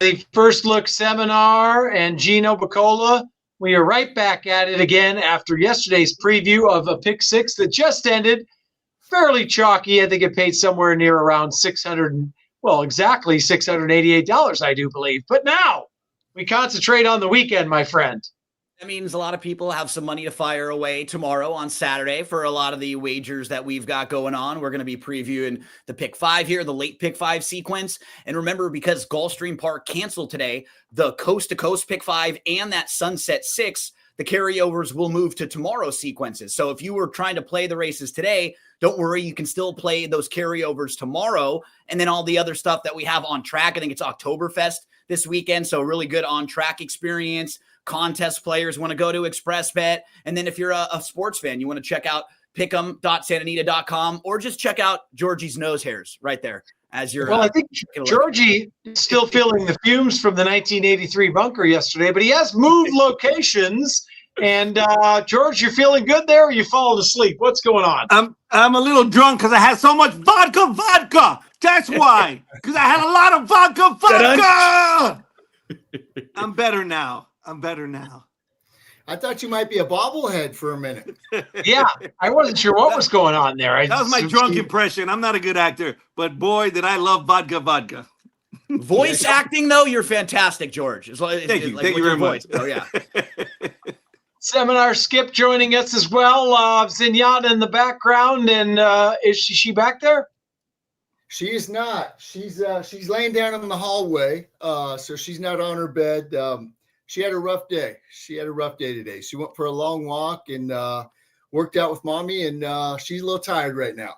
the First Look Seminar and Gino Bacola. We are right back at it again after yesterday's preview of a pick six that just ended. Fairly chalky. I think it paid somewhere near around exactly $688, I do believe. But now we concentrate on the weekend, my friend. That means a lot of people have some money to fire away tomorrow on Saturday for a lot of the wagers that we've got going on. We're going to be previewing the pick five here, the late pick five sequence. And remember, because Gulfstream Park canceled today, the coast to coast pick five and that sunset six, the carryovers will move to tomorrow's sequences. So if you were trying to play the races today, don't worry, you can still play those carryovers tomorrow. And then all the other stuff that we have on track, I think it's Oktoberfest this weekend. So really good on track experience. Contest players want to go to ExpressBet. And then if you're a sports fan, you want to check out pick'em.santanita.com or just check out Georgie's nose hairs right there as you're. Well, I think Georgie is still feeling the fumes from the 1983 bunker yesterday, but he has moved locations. And George, you're feeling good there, or you falling asleep? What's going on? I'm a little drunk because I had so much vodka. That's why. Because I had a lot of vodka. I'm better now. I thought you might be a bobblehead for a minute. Yeah, I wasn't sure what was going on there. That was my drunk impression. I'm not a good actor, but boy, did I love vodka. Voice acting, though, you're fantastic, George. Thank you very much. Oh, yeah. Seminar Skip joining us as well. Zenyatta in the background, and is she back there? She is not. She's laying down in the hallway, so she's not on her bed. She had a rough day. Today. She went for a long walk and worked out with mommy, and she's a little tired right now.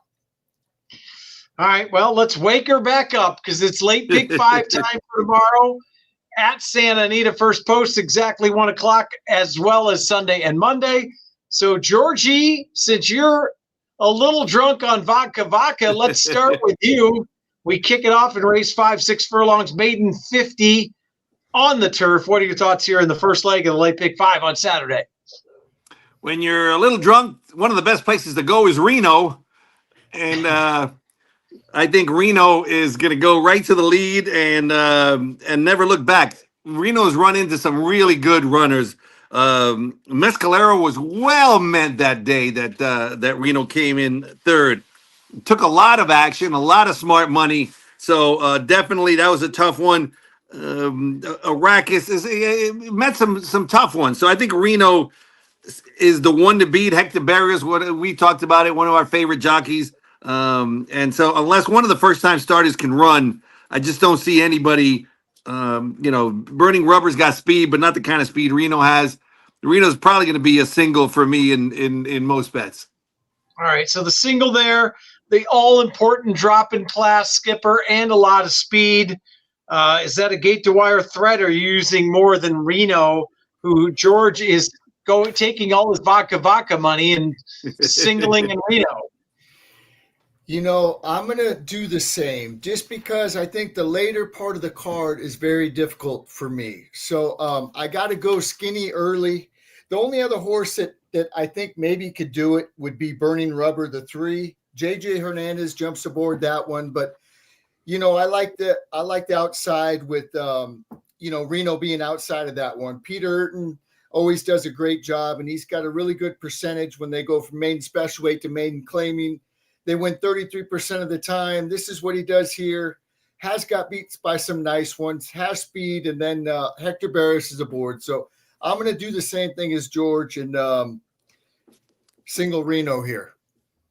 All right, well, let's wake her back up because it's late pick five time for tomorrow at Santa Anita. First post exactly 1 o'clock, as well as Sunday and Monday. So, Georgie, since you're a little drunk on vodka, let's start with you. We kick it off in race 5, 6 furlongs, maiden 50 on the turf. What are your thoughts here in the first leg of the late pick 5 on Saturday? When you're a little drunk, one of the best places to go is Reno. And I think Reno is going to go right to the lead and never look back. Reno's run into some really good runners. Mescalero was well meant that day that Reno came in third. Took a lot of action, a lot of smart money. So definitely that was a tough one. Arrakis met some tough ones. So I think Reno is the one to beat. Hector Berrios, what we talked about it, one of our favorite jockeys. And so unless one of the first time starters can run, I just don't see anybody. Burning Rubber's got speed, but not the kind of speed Reno has. Reno's probably going to be a single for me in most bets. All right, so the single there, the all-important drop in class skipper and a lot of speed. Is that a gate to wire threat, or are you using more than Reno, who George is taking all his vodka money and singling in Reno? I'm going to do the same just because I think the later part of the card is very difficult for me. So I got to go skinny early. The only other horse that I think maybe could do it would be Burning Rubber, the 3. JJ Hernandez jumps aboard that one. But, I like the outside with, Reno being outside of that one. Peter Urton always does a great job, and he's got a really good percentage when they go from maiden special weight to maiden claiming. They win 33% of the time. This is what he does here. Has got beat by some nice ones, has speed, and then Hector Berrios is aboard. So I'm going to do the same thing as George and single Reno here.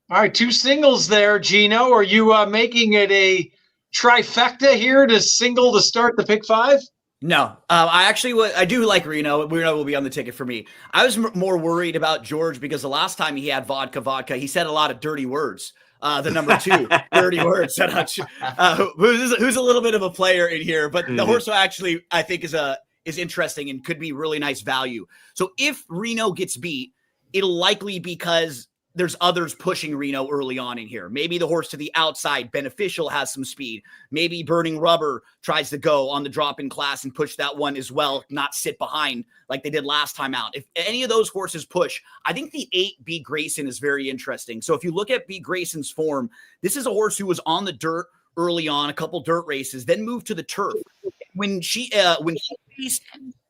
All right, 2 singles there, Gino. Are you making it a trifecta here to single to start the pick 5? No, I do like Reno. Reno will be on the ticket for me. I was more worried about George because the last time he had vodka, he said a lot of dirty words. The number 2, dirty words. Who's a little bit of a player in here, but the horse actually I think is interesting and could be really nice value. So if Reno gets beat, it'll likely because there's others pushing Reno early on in here. Maybe the horse to the outside, Beneficial, has some speed. Maybe Burning Rubber tries to go on the drop-in class and push that one as well, not sit behind like they did last time out. If any of those horses push, I think the 8, B. Grayson, is very interesting. So if you look at B. Grayson's form, this is a horse who was on the dirt early on, a couple dirt races, then moved to the turf. when she faced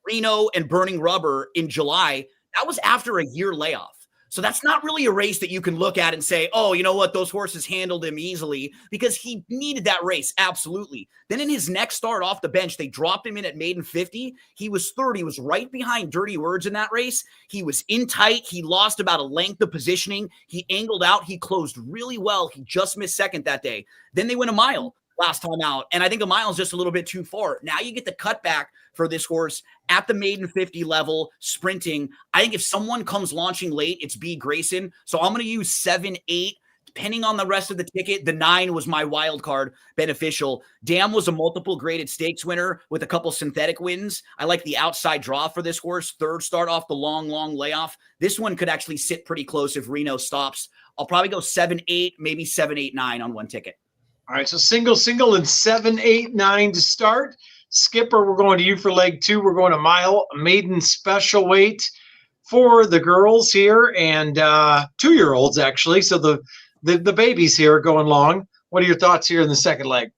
Reno and Burning Rubber in July, that was after a year layoff. So that's not really a race that you can look at and say, oh, you know what? Those horses handled him easily, because he needed that race. Absolutely. Then in his next start off the bench, they dropped him in at maiden 50. He was third. He was right behind Dirty Words in that race. He was in tight. He lost about a length of positioning. He angled out. He closed really well. He just missed second that day. Then they went a mile last time out. And I think a mile is just a little bit too far. Now you get the cutback for this horse at the maiden 50 level, sprinting. I think if someone comes launching late, it's B. Grayson. So I'm going to use 7, 8, depending on the rest of the ticket. The 9 was my wild card beneficial. Dam was a multiple graded stakes winner with a couple synthetic wins. I like the outside draw for this horse. Third start off the long layoff. This one could actually sit pretty close if Reno stops. I'll probably go 7, 8, maybe 7, 8, 9 on one ticket. All right, so single, and 7, 8, 9 to start. Skipper, we're going to you for leg 2. We're going a mile, maiden special weight for the girls here, and 2-year-olds actually. So the babies here are going long. What are your thoughts here in the second leg?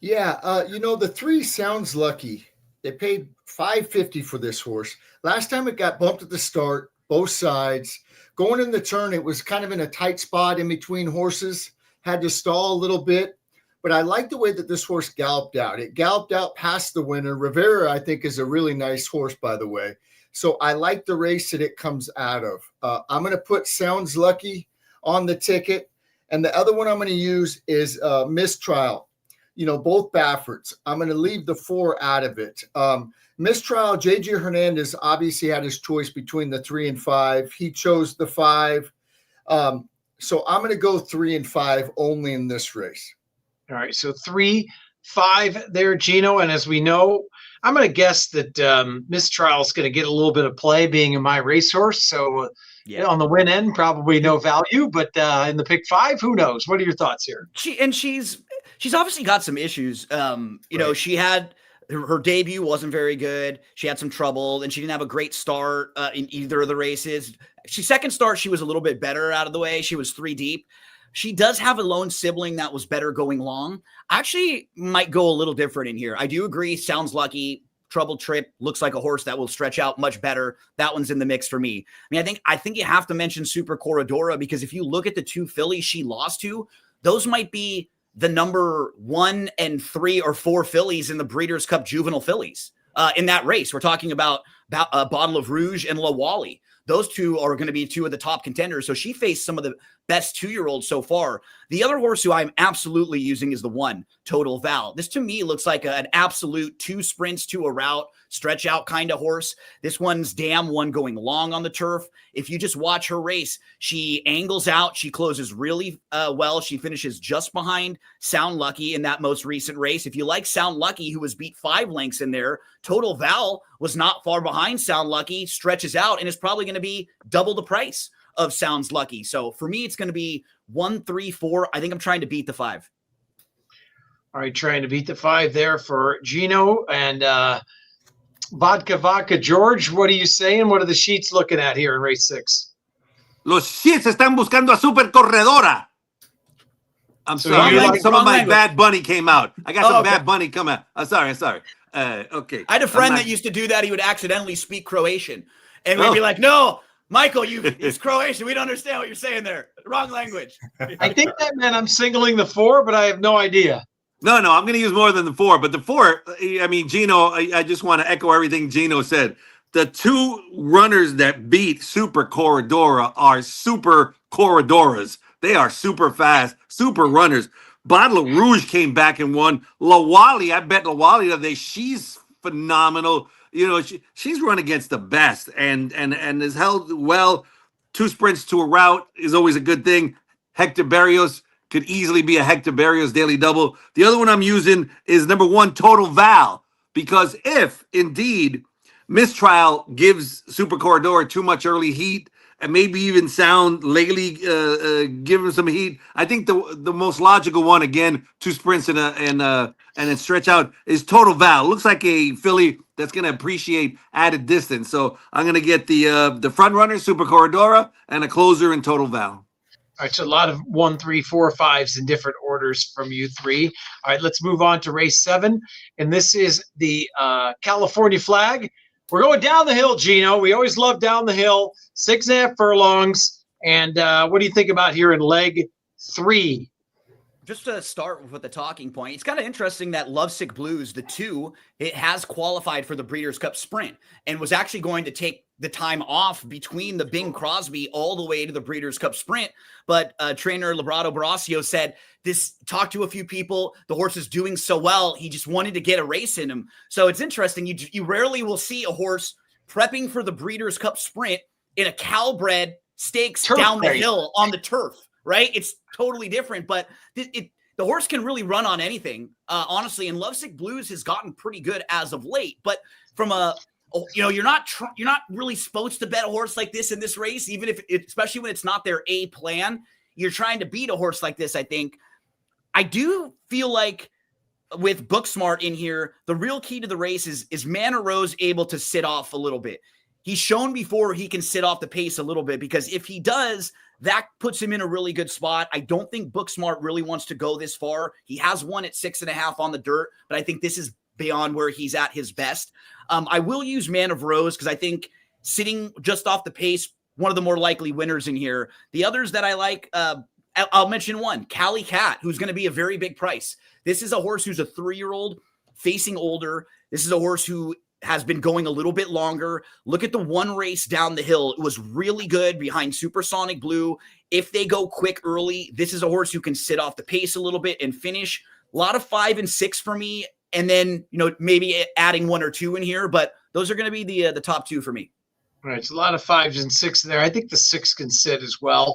Yeah, the 3 Sounds Lucky. They paid $550 for this horse. Last time it got bumped at the start, both sides. Going in the turn, it was kind of in a tight spot in between horses. Had to stall a little bit, but I like the way that this horse galloped out. It galloped out past the winner. Rivera, I think, is a really nice horse, by the way. So I like the race that it comes out of. I'm going to put Sounds Lucky on the ticket. And the other one I'm going to use is Mistrial. Both Baffords. I'm going to leave the 4 out of it. Mistrial, J.J. Hernandez obviously had his choice between the 3 and 5. He chose the 5. So I'm going to go 3 and 5 only in this race. All right, so 3, 5 there, Gino. And as we know, I'm going to guess that Mistrial is going to get a little bit of play being in my racehorse. So on the win end, probably no value, but in the pick 5, who knows? What are your thoughts here? She's obviously got some issues. Right. She had her debut wasn't very good. She had some trouble, and she didn't have a great start in either of the races. Second start, she was a little bit better out of the way. She was 3 deep. She does have a lone sibling that was better going long. I actually might go a little different in here. I do agree. Sounds Lucky. Trouble Trip looks like a horse that will stretch out much better. That one's in the mix for me. I think you have to mention Super Corredora, because if you look at the 2 fillies she lost to, those might be the number 1 and 3 or 4 fillies in the Breeders' Cup juvenile fillies in that race. We're talking about Bottle of Rouge and La Wally. Those 2 are going to be 2 of the top contenders. So she faced some of the best 2-year-olds so far. The other horse who I'm absolutely using is the 1, Total Val. This to me looks like an absolute 2 sprints to a route, stretch out kind of horse. This one's Dam one going long on the turf. If you just watch her race, she angles out. She closes really well. She finishes just behind Sound Lucky in that most recent race. If you like Sound Lucky, who was beat 5 lengths in there, Total Val was not far behind Sound Lucky, stretches out, and is probably going to be double the price of Sounds Lucky. So for me, it's going to be 1, 3, 4. I think I'm trying to beat the 5. All right, trying to beat the 5 there for Gino. And Vodka George, what are you saying? What are the sheets looking at here in race 6? Los sheets están buscando a Super Corredora. I'm sorry. Some of my Bad Bunny came out. I got some Bad Bunny come out. I'm sorry. Okay. I had a friend that used to do that. He would accidentally speak Croatian. And we'd be like, no, Michael, it's Croatian. We don't understand what you're saying there. Wrong language. I think that meant I'm singling the 4, but I have no idea. No, I'm going to use more than the 4. But the 4, Gino, I just want to echo everything Gino said. The 2 runners that beat Super Corredora are Super Corredoras. They are super fast, super runners. Bottle of Rouge came back and won. La Wally, I bet La Wally today. She's phenomenal. She's run against the best and has held well. 2 sprints to a route is always a good thing. Hector Berrios could easily be a Hector Berrios daily double. The other one I'm using is number 1, Total Val, because if indeed Mistrial gives Super Corredora too much early heat, and maybe even Sound lately give him some heat, I think the most logical one, again, 2 sprints and then stretch out, is Total Val. Looks like a filly that's going to appreciate added distance. So I'm going to get the front runner, Super Corredora, and a closer in Total Val. All right, so a lot of 1, 3, 4, 5s in different orders from you three. All right, let's move on to race 7. And this is the California flag. We're going down the hill, Gino. We always love down the hill. 6.5 furlongs. And what do you think about here in leg 3? Just to start with the talking point, it's kind of interesting that Lovesick Blues, the 2, it has qualified for the Breeders' Cup Sprint and was actually going to take the time off between the Bing Crosby all the way to the Breeders' Cup Sprint. But trainer Librado Barasio said talked to a few people. The horse is doing so well. He just wanted to get a race in him. So it's interesting. You rarely will see a horse prepping for the Breeders' Cup Sprint in a Calbred stakes Turf down the race. hill on the turf. Right? It's totally different, but the horse can really run on anything, honestly. And Lovesick Blues has gotten pretty good as of late. But from you're not really supposed to bet a horse like this in this race, even if especially when it's not their A plan. You're trying to beat a horse like this. I think I do feel like with Booksmart in here, the real key to the race is Manor Rose able to sit off a little bit. He's shown before he can sit off the pace a little bit, because if he does, that puts him in a really good spot. I don't think Booksmart really wants to go this far. He has won at 6.5 on the dirt, but I think this is beyond where he's at his best. I will use Man of Rose because I think sitting just off the pace, one of the more likely winners in here. The others that I like, I'll mention one, Cali Cat, who's going to be a very big price. This is a horse who's a 3-year-old facing older. This is a horse who has been going a little bit longer. Look at the one race down the hill. It was really good behind Supersonic Blue. If they go quick early, this is a horse who can sit off the pace a little bit and finish. A lot of 5 and 6 for me. And then, maybe adding 1 or 2 in here, but those are going to be the top 2 for me. All right, it's a lot of 5s and 6 there. I think the 6 can sit as well.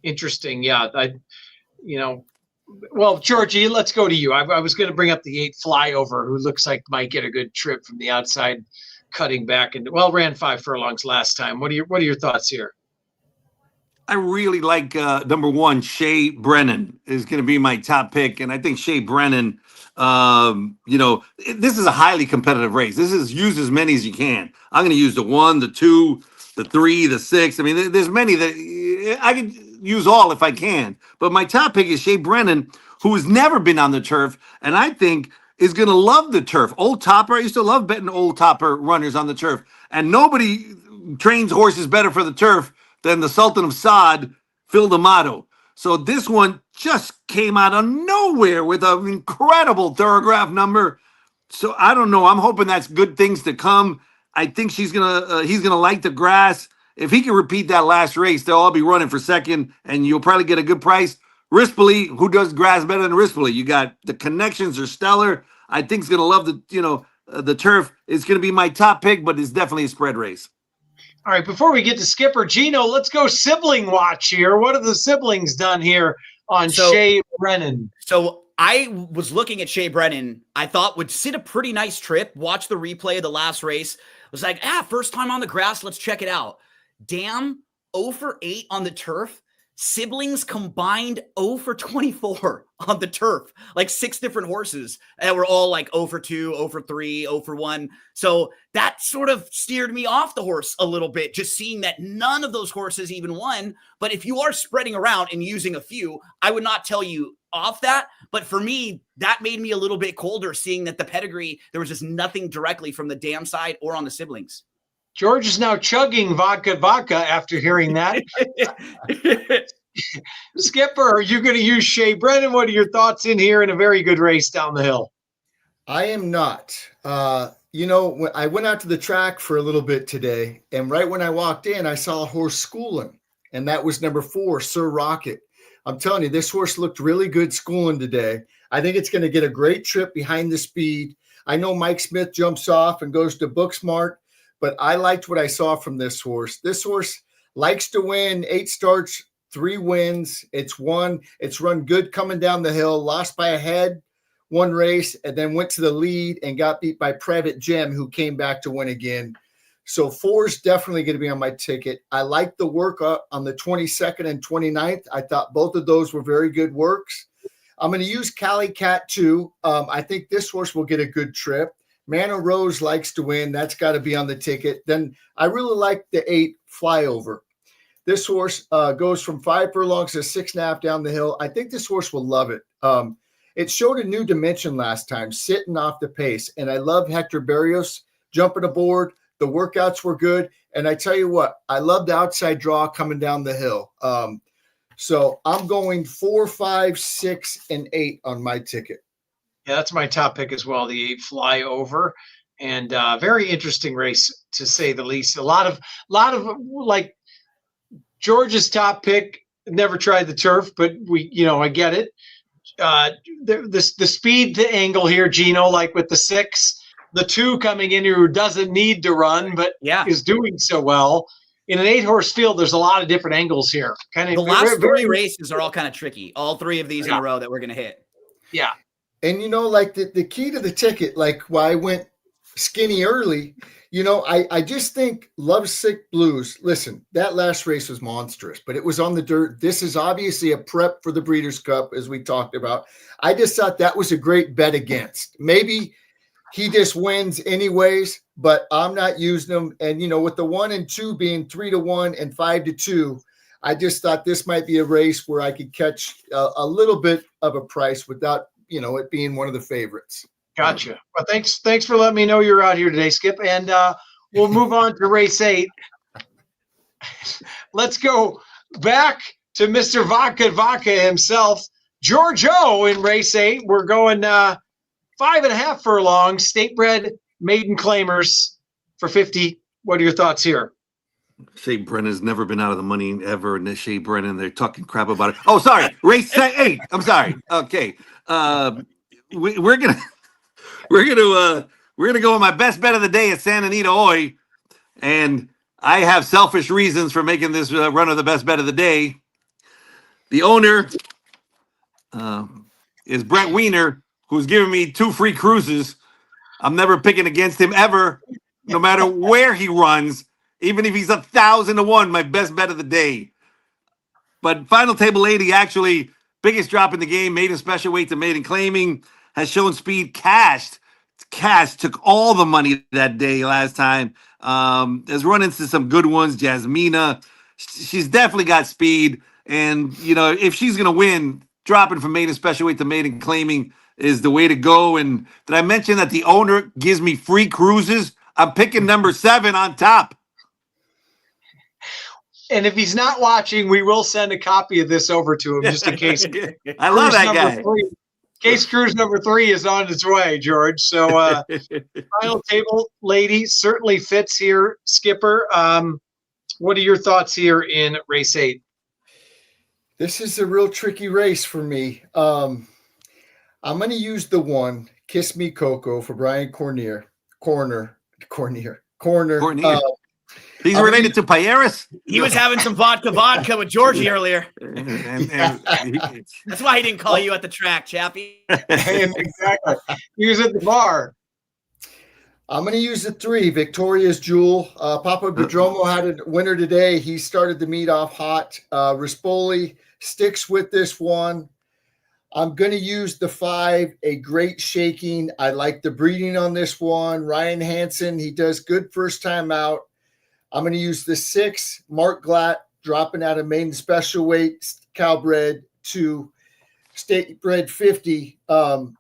Interesting. Yeah. Well, Georgie, let's go to you. I was going to bring up the 8 Flyover, who looks like might get a good trip from the outside, cutting back, and ran 5 furlongs last time. What are your thoughts here? I really like number 1, Shea Brennan is going to be my top pick, and I think Shea Brennan. This is a highly competitive race. This is use as many as you can. I'm going to use the 1, the 2, the 3, the 6. I mean, there's many that I could use all if I can. But my top pick is Shea Brennan, who has never been on the turf, and I think is going to love the turf. Old Topper, I used to love betting Old Topper runners on the turf, and nobody trains horses better for the turf than the Sultan of Saad, Phil D'Amato. So this one just came out of nowhere with an incredible Thorograph number. So I don't know. I'm hoping that's good things to come. I think he's gonna like the grass. If he can repeat that last race, they'll all be running for second, and you'll probably get a good price. Rispoli, who does grass better than Rispoli? You got the connections are stellar. I think he's gonna love the turf. It's gonna be my top pick, but it's definitely a spread race. All right, before we get to Skipper, Gino, let's go sibling watch here. What have the siblings done here on Shea Brennan? So I was looking at Shea Brennan. I thought would sit a pretty nice trip. Watch the replay of the last race. Was like, first time on the grass. Let's check it out. Damn, 0 for 8 on the turf. Siblings combined 0 for 24 on the turf, like 6 different horses that were all like 0 for 2, 0 for 3, 0 for 1. So that sort of steered me off the horse a little bit, just seeing that none of those horses even won. But if you are spreading around and using a few, I would not tell you off that. But for me, that made me a little bit colder, seeing that the pedigree, there was just nothing directly from the dam side or on the siblings. George is now chugging vodka after hearing that. Skipper, are you going to use Shea Brennan? What are your thoughts in here in a very good race down the hill? I am not. When I went out to the track for a little bit today, and right when I walked in, I saw a horse schooling, and that was number 4, Sir Rocket. I'm telling you, this horse looked really good schooling today. I think it's going to get a great trip behind the speed. I know Mike Smith jumps off and goes to Booksmart, but I liked what I saw from this horse. This horse likes to win. 8 starts, 3 wins. It's run good coming down the hill, lost by a head, 1 race, and then went to the lead and got beat by Private Gem, who came back to win again. So 4 is definitely going to be on my ticket. I like the work on the 22nd and 29th. I thought both of those were very good works. I'm going to use Cali Cat too. I think this horse will get a good trip. Manor Rose likes to win. That's got to be on the ticket. Then I really like the 8 Flyover. This horse goes from 5 furlongs to 6.5 down the hill. I think this horse will love it. It showed a new dimension last time, sitting off the pace. And I love Hector Barrios jumping aboard. The workouts were good. And I tell you what, I love the outside draw coming down the hill. So I'm going 4, 5, 6, and 8 on my ticket. Yeah, that's my top pick as well, the 8 Fly Over. And very interesting race, to say the least. A lot of like George's top pick, never tried the turf, but I get it. The speed to angle here, Gino, like with the 6, the 2 coming in who doesn't need to run, but is doing so well. In an 8-horse field, there's a lot of different angles here. The last 3 races are all kind of tricky. All 3 of these in a row that we're going to hit. Yeah. And, like the key to the ticket, like why I went skinny early, I just think Lovesick Blues. Listen, that last race was monstrous, but it was on the dirt. This is obviously a prep for the Breeders' Cup, as we talked about. I just thought that was a great bet against. Maybe he just wins anyways, but I'm not using them. And, with the 1 and 2 being 3-1 and 5-2, I just thought this might be a race where I could catch a little bit of a price without, it being one of the favorites. Gotcha. Well, thanks for letting me know you're out here today, Skip. And we'll move on to race 8. Let's go back to Mr. Vodka himself, George O in race 8. We're going 5.5 furlongs, state bred maiden claimers for 50. What are your thoughts here? Shea Brennan's never been out of the money ever, and Shea Brennan, they're talking crap about it. Oh, sorry, race 8. I'm sorry. Okay, we're gonna go on my best bet of the day at Santa Anita Oi, and I have selfish reasons for making this run of the best bet of the day. The owner is Brett Wiener, who's giving me 2 free cruises. I'm never picking against him ever, no matter where he runs. Even if he's 1,000-1, my best bet of the day. But Final Table Lady, actually, biggest drop in the game, maiden special weight to maiden claiming, has shown speed. Cash took all the money that day last time. Has run into some good ones. Jasmina, she's definitely got speed. And, if she's going to win, dropping from maiden special weight to maiden claiming is the way to go. And did I mention that the owner gives me free cruises? I'm picking number 7 on top. And if he's not watching, we will send a copy of this over to him just in case. I love that guy. Case cruise number 3 is on its way, George. So Final Table Lady certainly fits here, Skipper. What are your thoughts here in race 8? This is a real tricky race for me. I'm going to use the 1, Kiss Me Coco, for Brian Cornier. Corner. He's related to Payeras. He was having some vodka with Georgie earlier. That's why he didn't call you at the track, Chappie. Exactly. He was at the bar. I'm going to use the 3, Victoria's Jewel. Papa Bedromo had a winner today. He started the meet off hot. Rispoli sticks with this one. I'm going to use the 5, A Great Shaking. I like the breeding on this one. Ryan Hansen, he does good first time out. I'm going to use the 6, Mark Glatt, dropping out of maiden special weight, Calbred to state bred 50. When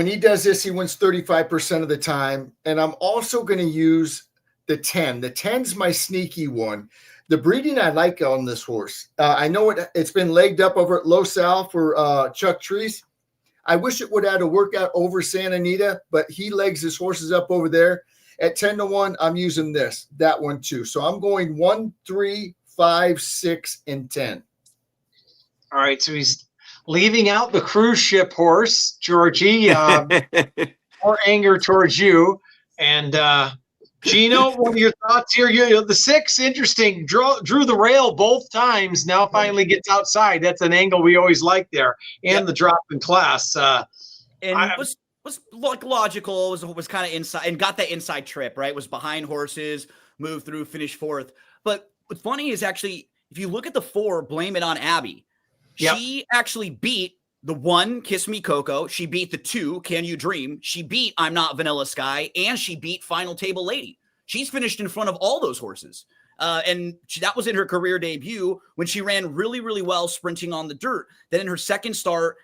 he does this, he wins 35% of the time. And I'm also going to use the 10. The 10's my sneaky one. The breeding I like on this horse. I know it's been legged up over at Los Al for Chuck Treese. I wish it would have had a workout over Santa Anita, but he legs his horses up over there. At 10-1, I'm using that one too. So I'm going 1, 3, 5, 6, and 10. All right. So he's leaving out the cruise ship horse, Georgie. More anger towards you. And Gino, what are your thoughts here? The 6, interesting. Drew the rail both times. Now finally gets outside. That's an angle we always like there. And the drop in class. Was like logical, was kind of inside and got that inside trip, right? Was behind horses, moved through, finished 4th. But what's funny is actually, if you look at the 4, Blame It on Abby, she actually beat the 1, Kiss Me Coco. She beat the 2, Can You Dream? She beat I'm Not Vanilla Sky, and she beat Final Table Lady. She's finished in front of all those horses. That was in her career debut when she ran really, really well sprinting on the dirt. Then in her second start,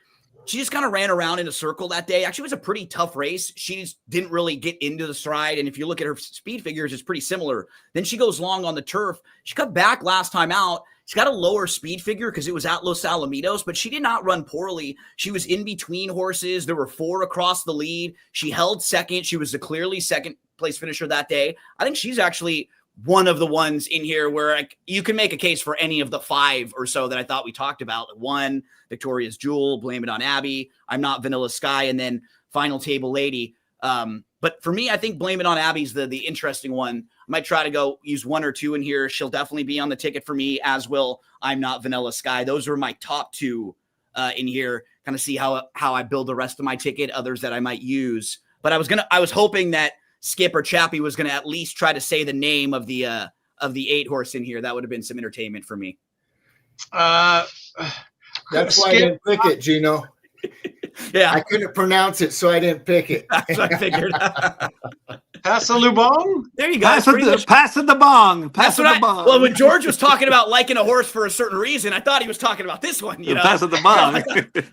she just kind of ran around in a circle that day. Actually, it was a pretty tough race. She just didn't really get into the stride. And if you look at her speed figures, it's pretty similar. Then she goes long on the turf. She cut back last time out. She's got a lower speed figure because it was at Los Alamitos, but she did not run poorly. She was in between horses. There were 4 across the lead. She held second. She was a clearly second place finisher that day. I think she's actually one of the ones in here where you can make a case for any of the 5 or so that I thought we talked about. 1, Victoria's Jewel, Blame It on Abby, I'm Not Vanilla Sky, and then Final Table Lady. But for me, I think Blame It on Abby's the interesting one. I might try to go use 1 or 2 in here. She'll definitely be on the ticket for me, as will I'm Not Vanilla Sky. Those are my top 2 in here. Kind of see how I build the rest of my ticket, others that I might use. But I was hoping that Skip or Chappie was going to at least try to say the name of the 8 horse in here. That would have been some entertainment for me. That's why I didn't pick it, Gino. Yeah, I couldn't pronounce it, so I didn't pick it. That's what I figured. Pass a Lubong? There you go. Passing the bong. Passing the bong. Well, when George was talking about liking a horse for a certain reason, I thought he was talking about this one. Passing the bong.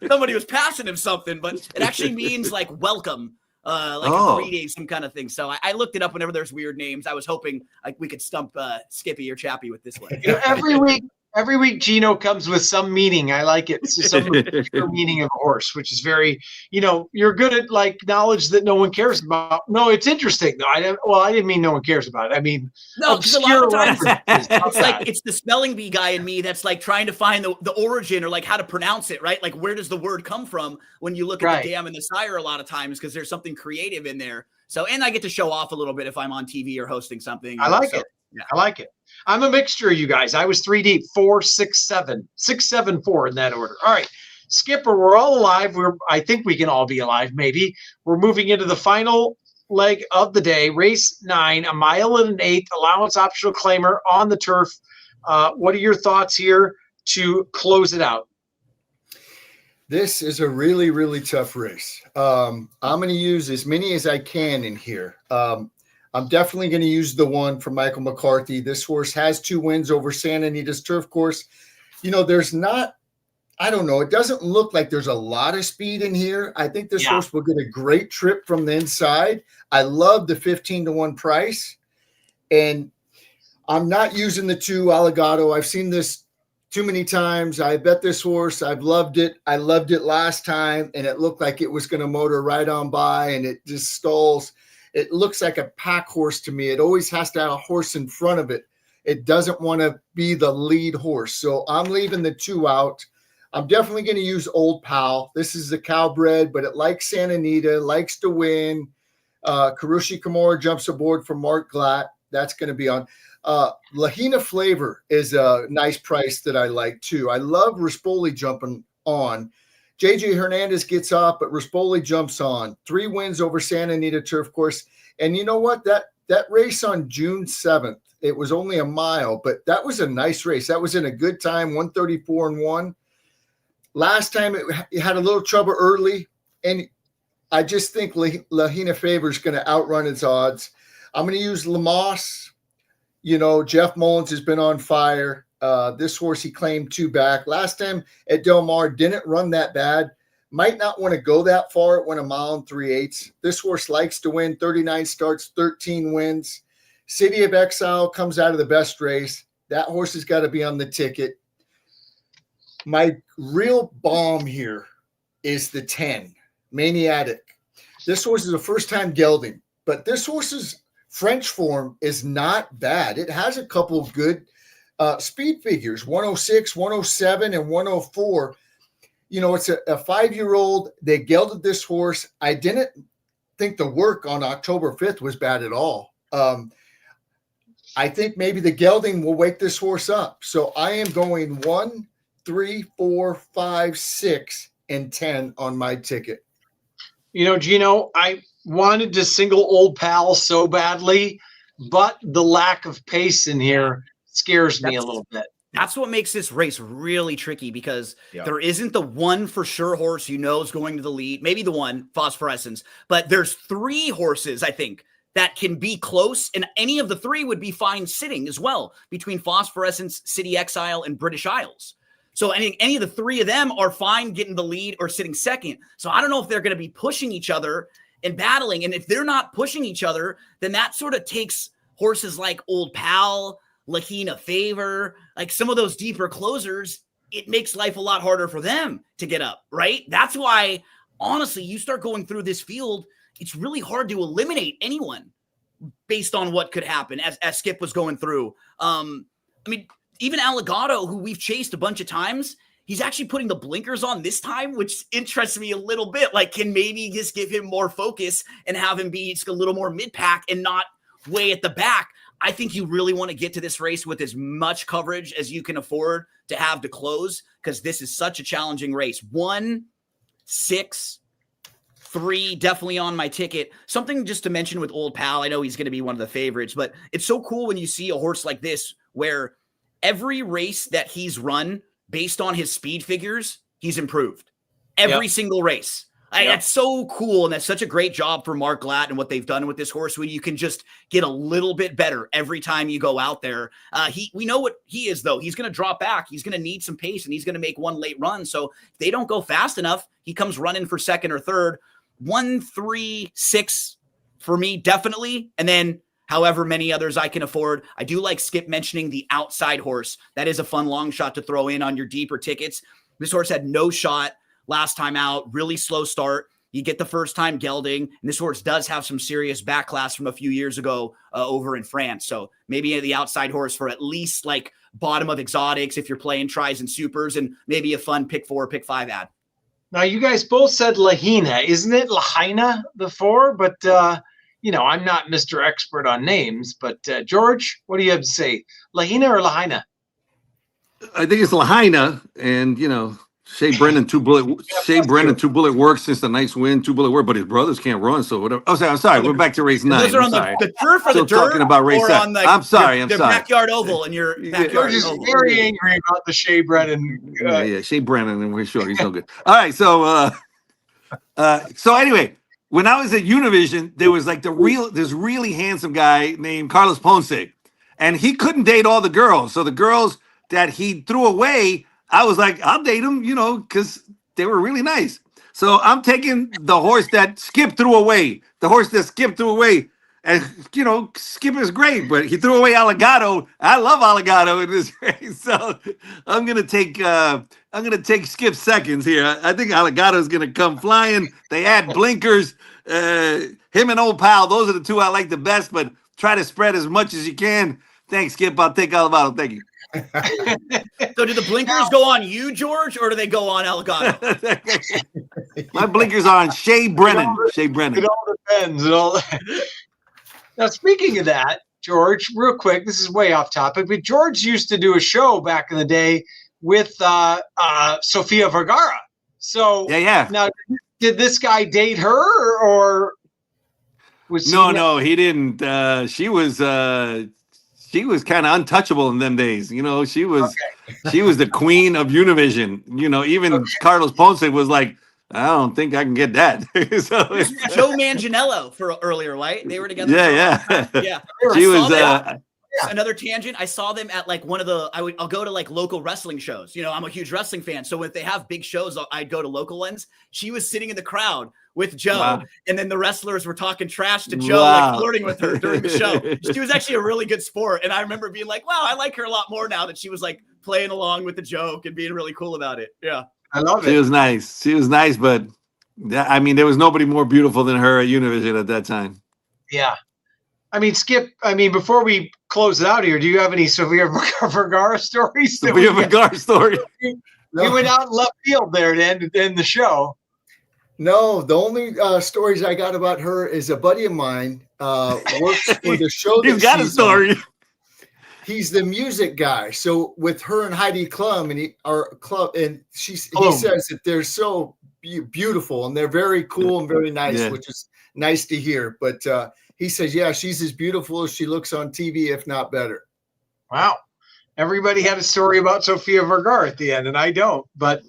Somebody was passing him something, but it actually means like welcome. A greeting, some kind of thing. So I looked it up whenever there's weird names. I was hoping we could stump Skippy or Chappie with this one. Every week, Gino comes with some meaning. I like it. Some meaning of a horse, which is very, you're good at like knowledge that no one cares about. No, it's interesting though. I didn't mean no one cares about it. I mean, no, because a lot of times it's the spelling bee guy in me that's like trying to find the origin or like how to pronounce it, right? Like where does the word come from when you look at the dam and the sire a lot of times because there's something creative in there. So, and I get to show off a little bit if I'm on TV or hosting something. I like it. Yeah. I like it. I'm a mixture, you guys. I was 3 deep, 4, 6, 7, 6, 7, 4 in that order. All right, Skipper, we're all alive. I think we can all be alive. Maybe we're moving into the final leg of the day, race 9, a 1 1/8 allowance optional claimer on the turf. What are your thoughts here to close it out? This is a really, really tough race. I'm going to use as many as I can in here. I'm definitely going to use the 1 from Michael McCarthy. This horse has 2 wins over Santa Anita's turf course. There's not, I don't know. It doesn't look like there's a lot of speed in here. I think this horse will get a great trip from the inside. I love the 15-1 price. And I'm not using the 2 Alligato. I've seen this too many times. I bet this horse. I've loved it. I loved it last time, and it looked like it was going to motor right on by, and it just stalls. It looks like a pack horse to me. It always has to have a horse in front of it. It doesn't want to be the lead horse. So I'm leaving the 2 out. I'm definitely going to use Old Pal. This is a cowbred, but it likes Santa Anita, likes to win. Karushi Kimura jumps aboard for Mark Glatt. That's going to be on. Lahina Flavor is a nice price that I like too. I love Rispoli jumping on. JJ Hernandez gets off, but Rispoli jumps on. 3 wins over Santa Anita turf course. And you know what? That race on June 7th, it was only a mile, but that was a nice race. That was in a good time, 1:34.1. Last time it had a little trouble early, and I just think Lahina Favor is going to outrun its odds. I'm going to use Lamos. Jeff Mullins has been on fire. This horse he claimed 2 back. Last time at Del Mar didn't run that bad. Might not want to go that far. It went 1 mile and 3/8. This horse likes to win. 39 starts, 13 wins. City of Exile comes out of the best race. That horse has got to be on the ticket. My real bomb here is the 10, Maniatic. This horse is a first-time gelding, but this horse's French form is not bad. It has a couple of good speed figures, 106, 107, and 104. It's a 5-year-old. They gelded this horse. I didn't think the work on October 5th was bad at all. I think maybe the gelding will wake this horse up. So I am going 1, 3, 4, 5, 6, and 10 on my ticket. Gino, I wanted to single Old Pal so badly, but the lack of pace in here scares me a little bit. That's what makes this race really tricky because there isn't the one for sure horse is going to the lead. Maybe the one, Phosphorescence, but there's 3 horses, I think, that can be close, and any of the three would be fine sitting as well between Phosphorescence, City Exile, and British Isles. So any of the three of them are fine getting the lead or sitting second. So I don't know if they're going to be pushing each other and battling. And if they're not pushing each other, then that sort of takes horses like Old Pal, Lahina Favor, like some of those deeper closers. It makes life a lot harder for them to get up, right? That's why, honestly, you start going through this field, it's really hard to eliminate anyone based on what could happen as Skip was going through. I mean, even Alligato, who we've chased a bunch of times, he's actually putting the blinkers on this time, which interests me a little bit. Like, can maybe just give him more focus and have him be just a little more mid-pack and not way at the back. I think you really want to get to this race with as much coverage as you can afford to have to close, because this is such a challenging race. 1, 6, 3, definitely on my ticket. Something just to mention with Old Pal, I know he's going to be one of the favorites, but it's so cool when you see a horse like this where every race that he's run based on his speed figures, he's improved. Every single race. That's so cool, and that's such a great job for Mark Glatt and what they've done with this horse, where you can just get a little bit better every time you go out there. We know what he is, though. He's going to drop back. He's going to need some pace, and he's going to make one late run. So if they don't go fast enough, he comes running for second or third. 1, 3, 6 for me, definitely. And then however many others I can afford. I do like Skip mentioning the outside horse. That is a fun long shot to throw in on your deeper tickets. This horse had no shot last time out, really slow start. You get the first time gelding, and this horse does have some serious backclass from a few years ago over in France. So maybe the outside horse for at least like bottom of exotics if you're playing tries and supers, and maybe a fun pick 4, pick 5 ad. Now, you guys both said Lahina. Isn't it Lahaina before? But, I'm not Mr. Expert on names. But, George, what do you have to say? Lahina or Lahaina? I think it's Lahaina, and Shea Brennan, two bullet work since the nice win, 2 bullet work, but his brothers can't run, so whatever. Oh, I'm sorry. We're back to race 9. Those are on the turf or the dirt, talking about race or 7. on the, I'm sorry. the backyard oval and your backyard George is oval. very angry about the Shea Brennan. Shea Brennan, and we're sure he's no good. All right, so anyway, when I was at Univision, there was like this really handsome guy named Carlos Ponce, and he couldn't date all the girls, so the girls that he threw away, I was like, I'll date them, because they were really nice. So I'm taking the horse that Skip threw away. And, Skip is great, but he threw away Alligato. I love Alligato in this race. So I'm gonna take Skip seconds here. I think Alligato is gonna come flying. They add blinkers. Him and Old Pal, those are the two I like the best, but try to spread as much as you can. Thanks, Skip. I'll take Alligato. Thank you. So do the blinkers go on you, George, or do they go on Alligato? My blinkers are on Shea Brennan. It all depends. Now, speaking of that, George, real quick, this is way off topic, but George used to do a show back in the day with Sofia Vergara. So now, did this guy date her, or was No, he didn't. She was kind of untouchable in them days. She was the queen of Univision. Even Carlos Ponce was like, I don't think I can get that. Joe Manganiello for earlier, right? They were together. Yeah. She was another tangent. I saw them at like one of the. I'll go to like local wrestling shows. I'm a huge wrestling fan, so if they have big shows, I'd go to local ones. She was sitting in the crowd with Joe, and then the wrestlers were talking trash to Joe, like flirting with her during the show. She was actually a really good sport, and I remember being like, "Wow, I like her a lot more now that she was like playing along with the joke and being really cool about it." Yeah, I love it. She was nice, but there was nobody more beautiful than her at Univision at that time. Yeah. Skip, before we close it out here, do you have any Sofia Vergara stories? Sofia Vergara story. We went out in left field there to end the show. No, the only stories I got about her is a buddy of mine works for the show. He's got a story. He's the music guy. So with her and Heidi Klum, he says that they're so beautiful and they're very cool and very nice, which is nice to hear. But he says, she's as beautiful as she looks on TV, if not better. Wow. Everybody had a story about Sofia Vergara at the end, and I don't. But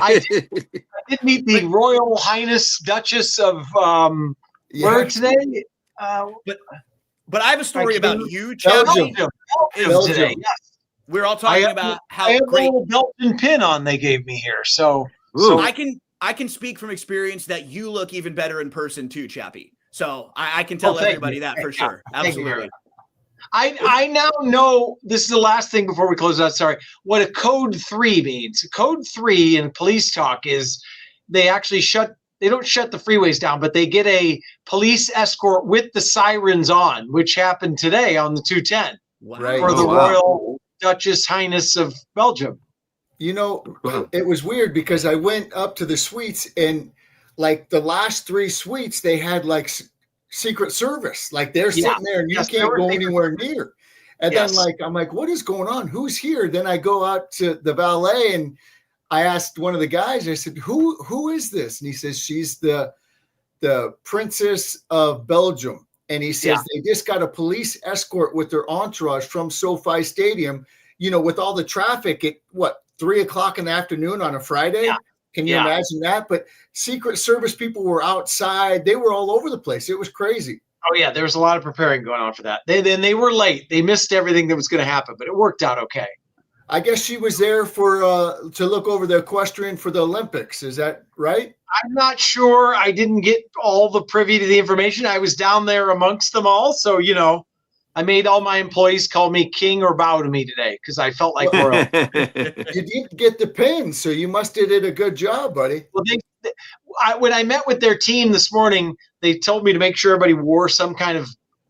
I did meet the Royal Highness Duchess of where today? But I have a story I about can't- you, Chappie. Belgium today. Yes. We're all talking I about I how have a great little Belgian pin on they gave me here. So Ooh. I can speak from experience that you look even better in person too, Chappie. So I can tell thank everybody you. that for sure. Thank you very Absolutely. much. I now know, this is the last thing before we close out, sorry, what a code 3 means. Code 3 in police talk is they actually they don't shut the freeways down, but they get a police escort with the sirens on, which happened today on the 210 Wow. Right. for the Oh, wow. Royal Duchess Highness of Belgium. You know, Wow. it was weird because I went up to the suites and like the last 3 suites, they had like Secret Service. Like they're Yeah. sitting there and you Yes, they can't were go Secret anywhere near. And Yes. then like, I'm like, what is going on? Who's here? Then I go out to the valet and I asked one of the guys, I said, who is this? And he says, she's the Princess of Belgium. And he says they just got a police escort with their entourage from SoFi Stadium, you know, with all the traffic at 3:00 in the afternoon on a Friday. Yeah. Can you imagine that? But Secret Service people were outside. They were all over the place. It was crazy. Oh yeah, there was a lot of preparing going on for that. They were late. They missed everything that was going to happen, but it worked out okay. I guess she was there for to look over the equestrian for the Olympics. Is that right? I'm not sure. I didn't get all the privy to the information. I was down there amongst them all, so you know, I made all my employees call me king or bow to me today because I felt like royal. You didn't get the pin, so you must have did a good job, buddy. Well, when I met with their team this morning, they told me to make sure everybody wore some kind of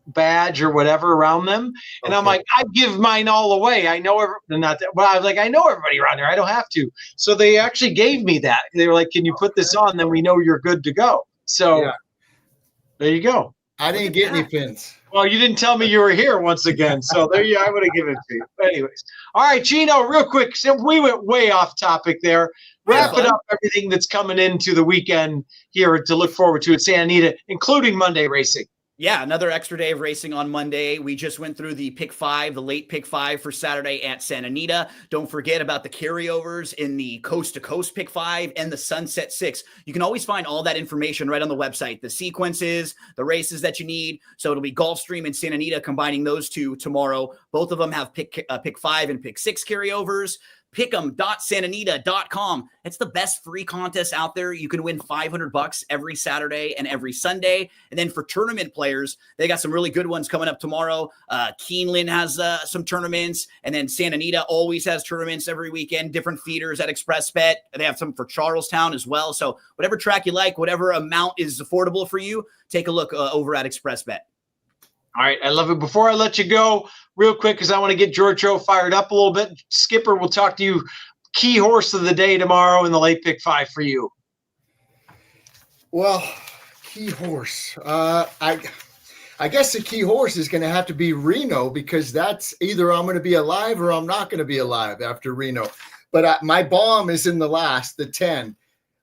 badge or whatever around them, and I'm like, I give mine all away. I know but I was like, I know everybody around here. I don't have to. So they actually gave me that. They were like, can you put this on? Then we know you're good to go. So there you go. I didn't get any pins. Well, you didn't tell me you were here once again, so there you. I would have given it to you. But anyways, all right, Gino, real quick. So we went way off topic there. Wrap it up. Everything that's coming into the weekend here to look forward to at Santa Anita, including Monday racing. Yeah, another extra day of racing on Monday. We just went through the pick 5, the late pick 5 for Saturday at Santa Anita. Don't forget about the carryovers in the Coast to Coast pick 5 and the Sunset 6. You can always find all that information right on the website, the sequences, the races that you need. So it'll be Gulfstream and Santa Anita combining those two tomorrow. Both of them have pick 5 and pick 6 carryovers. Pick'em.santanita.com. It's the best free contest out there. You can win $500 every Saturday and every Sunday. And then for tournament players, they got some really good ones coming up tomorrow. Keeneland has some tournaments, and then Santa Anita always has tournaments every weekend, different feeders at ExpressBet. They have some for Charlestown as well. So whatever track you like, whatever amount is affordable for you, take a look over at ExpressBet. All right, I love it. Before I let you go, real quick, because I want to get Giorgio fired up a little bit. Skipper, we'll talk to you. Key horse of the day tomorrow in the late pick 5 for you. Well, key horse. I guess the key horse is going to have to be Reno because that's either I'm going to be alive or I'm not going to be alive after Reno. But my bomb is in the last, the 10,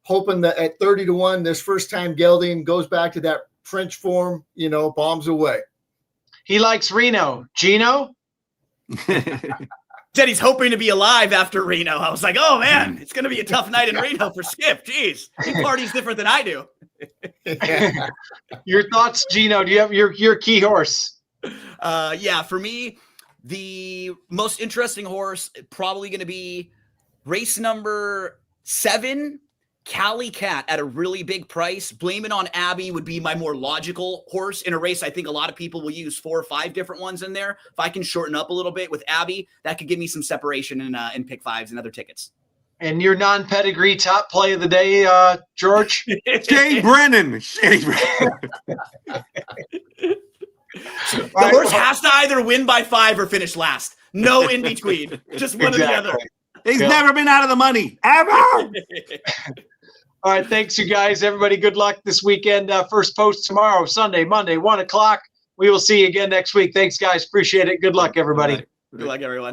hoping that at 30-1, this first time gelding goes back to that French form, you know, bombs away. He likes Reno. Gino? Said he's hoping to be alive after Reno. I was like, oh man, it's going to be a tough night in Reno for Skip. Jeez, he parties different than I do. Your thoughts, Gino? Do you have your key horse? Yeah, for me, the most interesting horse probably going to be race number 7, Cali Cat at a really big price. Blame It on Abby would be my more logical horse in a race. I think a lot of people will use 4 or 5 different ones in there. If I can shorten up a little bit with Abby, that could give me some separation in pick 5s and other tickets. And your non-pedigree top play of the day, George? Shane Brennan. The horse has to either win by 5 or finish last. No in between. Just one or the other. He's never been out of the money, ever. All right, thanks, you guys. Everybody, good luck this weekend. First post tomorrow, Sunday, Monday, 1 o'clock. We will see you again next week. Thanks, guys. Appreciate it. Good luck, everybody. Good luck, everyone.